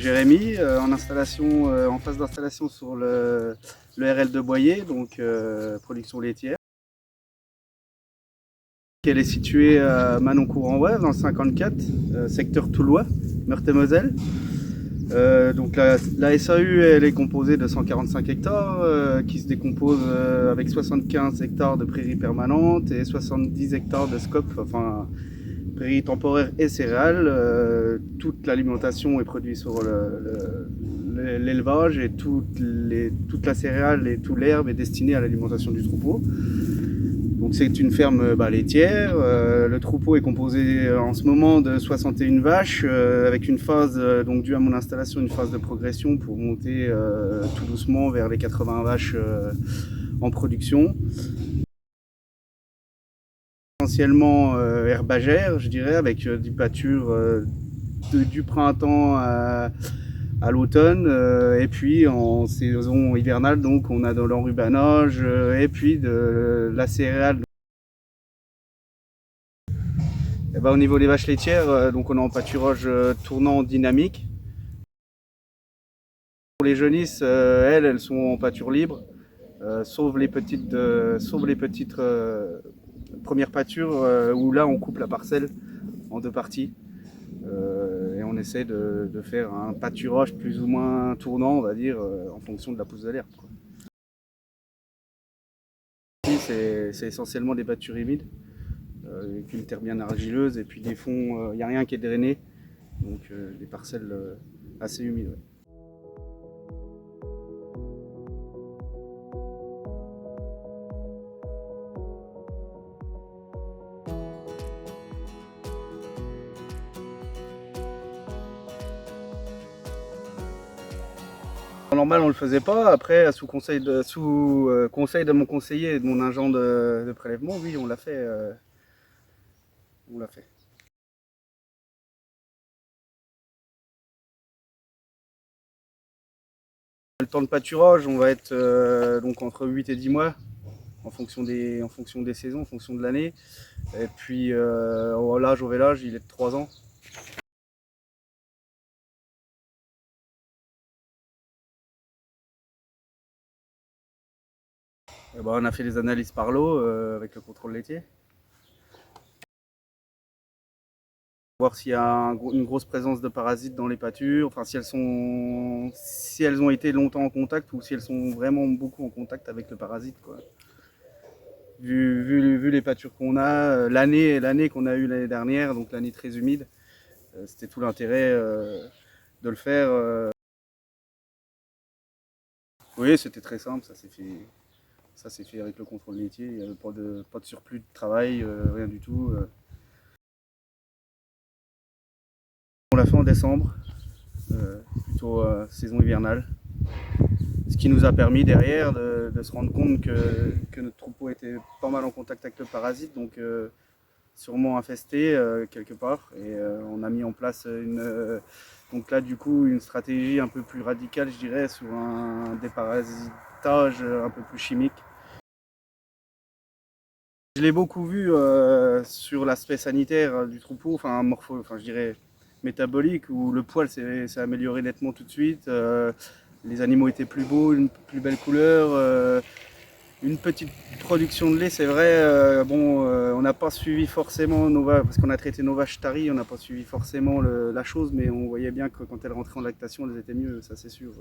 Jérémy, en installation, en phase d'installation sur le RL de Boyer, donc production laitière. Elle est située à Manoncourt-en-Ouest, dans le 54, secteur Toulois, Meurthe-et-Moselle. Donc la SAU, elle est composée de 145 hectares qui se décompose avec 75 hectares de prairies permanentes et 70 hectares de scope, enfin prairies temporaires et céréales. Toute l'alimentation est produite sur l'élevage et toute la céréale et toute l'herbe est destinée à l'alimentation du troupeau. Donc c'est une ferme laitière. Le troupeau est composé en ce moment de 61 vaches avec une phase, donc due à mon installation, une phase de progression pour monter tout doucement vers les 80 vaches en production. Essentiellement herbagère, je dirais, avec des pâtures du printemps à l'automne, et puis en saison hivernale, donc on a de l'enrubanage et puis de la céréale. Et au niveau des vaches laitières, donc on est en pâturage tournant dynamique. Pour les jeunisses, elles sont en pâture libre, sauf les petites premières pâtures où là on coupe la parcelle en deux parties. Et on essaie de faire un pâturage plus ou moins tournant, on va dire, en fonction de la pousse de l'herbe. Ici, c'est essentiellement des pâtures humides, avec une terre bien argileuse, et puis des fonds, il n'y a rien qui est drainé, donc des parcelles assez humides. Ouais. En normal, on le faisait pas. Après, sous conseil de mon conseiller et de mon agent de prélèvement, oui, on l'a fait. On l'a fait. Le temps de pâturage, on va être donc entre 8 et 10 mois, en fonction des saisons, en fonction de l'année. Et puis l'âge au vélage, il est de 3 ans. On a fait des analyses par l'eau avec le contrôle laitier. Voir s'il y a une grosse présence de parasites dans les pâtures, enfin si elles ont été longtemps en contact ou si elles sont vraiment beaucoup en contact avec le parasite, quoi. Vu les pâtures qu'on a, l'année qu'on a eue l'année dernière, donc l'année très humide, c'était tout l'intérêt de le faire. Oui, c'était très simple, ça s'est fait avec le contrôle laitier, il n'y avait pas de surplus de travail, rien du tout. On l'a fait en décembre, plutôt saison hivernale. Ce qui nous a permis derrière de se rendre compte que notre troupeau était pas mal en contact avec le parasite, donc sûrement infesté quelque part. Et on a mis en place donc là du coup une stratégie un peu plus radicale, je dirais, sur un déparasitage un peu plus chimique. Je l'ai beaucoup vu sur l'aspect sanitaire du troupeau, enfin je dirais métabolique, où le poil s'est amélioré nettement tout de suite. Les animaux étaient plus beaux, une plus belle couleur, une petite production de lait, c'est vrai. On n'a pas suivi forcément nos vaches, parce qu'on a traité nos vaches taries, on n'a pas suivi forcément la chose, mais on voyait bien que quand elles rentraient en lactation, elles étaient mieux, ça c'est sûr.